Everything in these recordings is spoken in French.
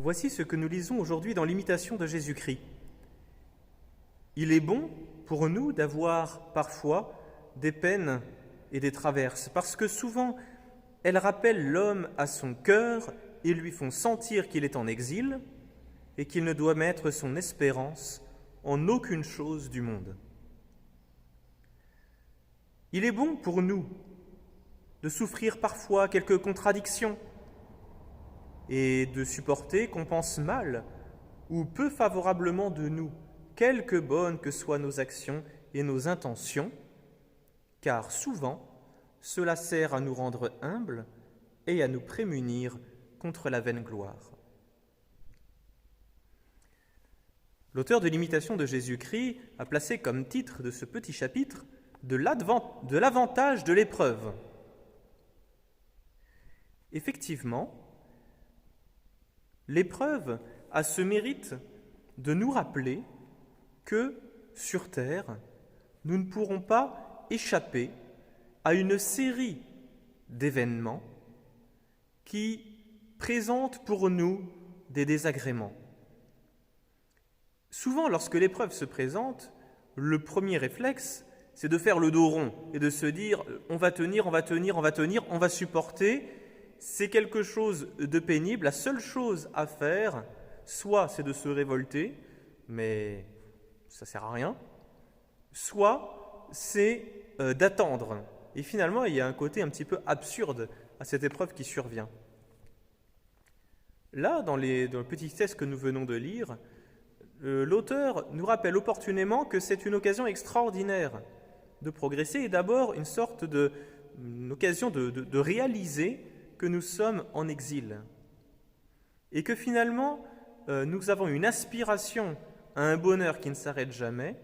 Voici ce que nous lisons aujourd'hui dans l'imitation de Jésus-Christ. Il est bon pour nous d'avoir parfois des peines et des traverses, parce que souvent elles rappellent l'homme à son cœur et lui font sentir qu'il est en exil et qu'il ne doit mettre son espérance en aucune chose du monde. Il est bon pour nous de souffrir parfois quelques contradictions et de supporter qu'on pense mal ou peu favorablement de nous, quelque bonnes que soient nos actions et nos intentions, car souvent cela sert à nous rendre humbles et à nous prémunir contre la vaine gloire. L'auteur de l'imitation de Jésus-Christ a placé comme titre de ce petit chapitre de l'avantage de l'épreuve. Effectivement, l'épreuve a ce mérite de nous rappeler que, sur terre, nous ne pourrons pas échapper à une série d'événements qui présentent pour nous des désagréments. Souvent, lorsque l'épreuve se présente, le premier réflexe, c'est de faire le dos rond et de se dire « on va tenir, on va supporter ». C'est quelque chose de pénible. La seule chose à faire, soit c'est de se révolter, mais ça ne sert à rien, soit c'est d'attendre. Et finalement, il y a un côté un petit peu absurde à cette épreuve qui survient. Là, dans le petit texte que nous venons de lire, l'auteur nous rappelle opportunément que c'est une occasion extraordinaire de progresser et d'abord une occasion de réaliser que nous sommes en exil et que finalement nous avons une aspiration à un bonheur qui ne s'arrête jamais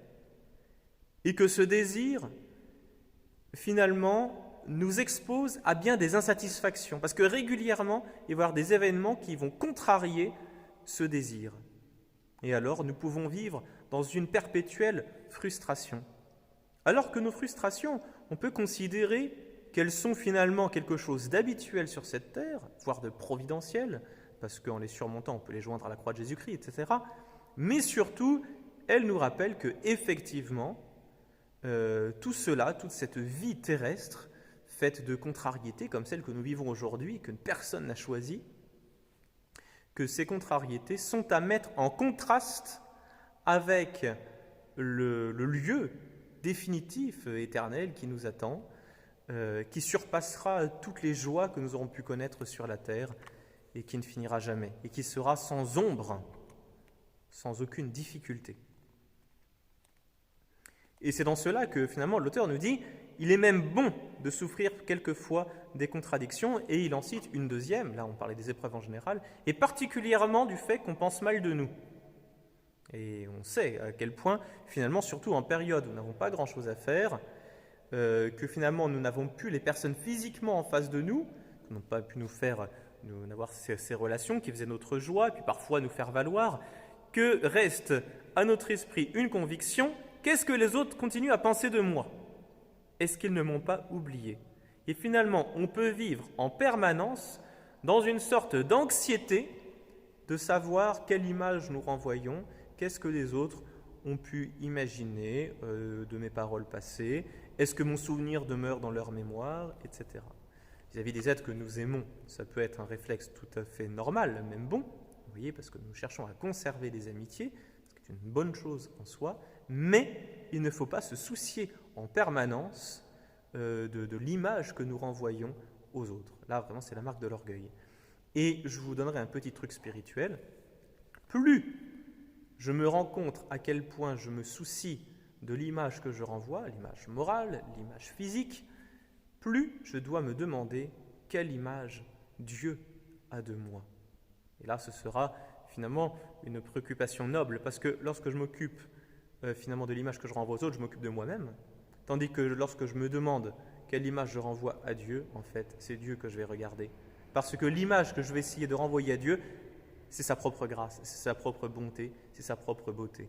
et que ce désir finalement nous expose à bien des insatisfactions parce que régulièrement il va y avoir des événements qui vont contrarier ce désir et alors nous pouvons vivre dans une perpétuelle frustration alors que nos frustrations on peut considérer qu'elles sont finalement quelque chose d'habituel sur cette terre, voire de providentiel, parce qu'en les surmontant, on peut les joindre à la croix de Jésus-Christ, etc. Mais surtout, elles nous rappellent que effectivement, tout cela, toute cette vie terrestre, faite de contrariétés comme celle que nous vivons aujourd'hui, que personne n'a choisie, que ces contrariétés sont à mettre en contraste avec le lieu définitif, éternel qui nous attend, qui surpassera toutes les joies que nous aurons pu connaître sur la terre et qui ne finira jamais, et qui sera sans ombre, sans aucune difficulté. Et c'est dans cela que finalement l'auteur nous dit « il est même bon de souffrir quelquefois des contradictions » et il en cite une deuxième, là on parlait des épreuves en général, et particulièrement du fait qu'on pense mal de nous. Et on sait à quel point, finalement, surtout en période où nous n'avons pas grand-chose à faire, que finalement nous n'avons plus les personnes physiquement en face de nous, qui n'ont pas pu nous faire avoir ces relations qui faisaient notre joie, puis parfois nous faire valoir, que reste à notre esprit une conviction, qu'est-ce que les autres continuent à penser de moi? Est-ce qu'ils ne m'ont pas oublié? Et finalement, on peut vivre en permanence dans une sorte d'anxiété de savoir quelle image nous renvoyons, qu'est-ce que les autres ont pu imaginer de mes paroles passées, est-ce que mon souvenir demeure dans leur mémoire, etc. Vis-à-vis des êtres que nous aimons, ça peut être un réflexe tout à fait normal, même bon, vous voyez, parce que nous cherchons à conserver des amitiés, ce qui est une bonne chose en soi, mais il ne faut pas se soucier en permanence de l'image que nous renvoyons aux autres. Là, vraiment, c'est la marque de l'orgueil. Et je vous donnerai un petit truc spirituel. Plus je me rends compte à quel point je me soucie de l'image que je renvoie, l'image morale, l'image physique, plus je dois me demander quelle image Dieu a de moi. Et là, ce sera finalement une préoccupation noble, parce que lorsque je m'occupe finalement de l'image que je renvoie aux autres, je m'occupe de moi-même, tandis que lorsque je me demande quelle image je renvoie à Dieu, en fait, c'est Dieu que je vais regarder. Parce que l'image que je vais essayer de renvoyer à Dieu, c'est sa propre grâce, c'est sa propre bonté, c'est sa propre beauté.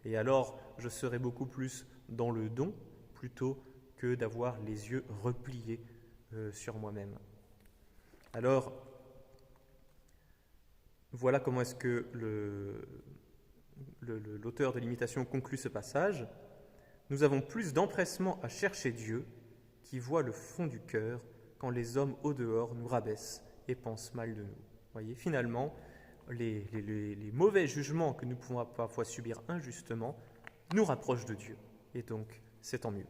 Et alors, je serai beaucoup plus dans le don, plutôt que d'avoir les yeux repliés sur moi-même. Alors, Voilà comment est-ce que l'auteur de l'Imitation conclut ce passage. Nous avons plus d'empressement à chercher Dieu qui voit le fond du cœur quand les hommes au dehors nous rabaissent et pensent mal de nous. Voyez, finalement, les mauvais jugements que nous pouvons parfois subir injustement nous rapprochent de Dieu. Et donc, c'est tant mieux.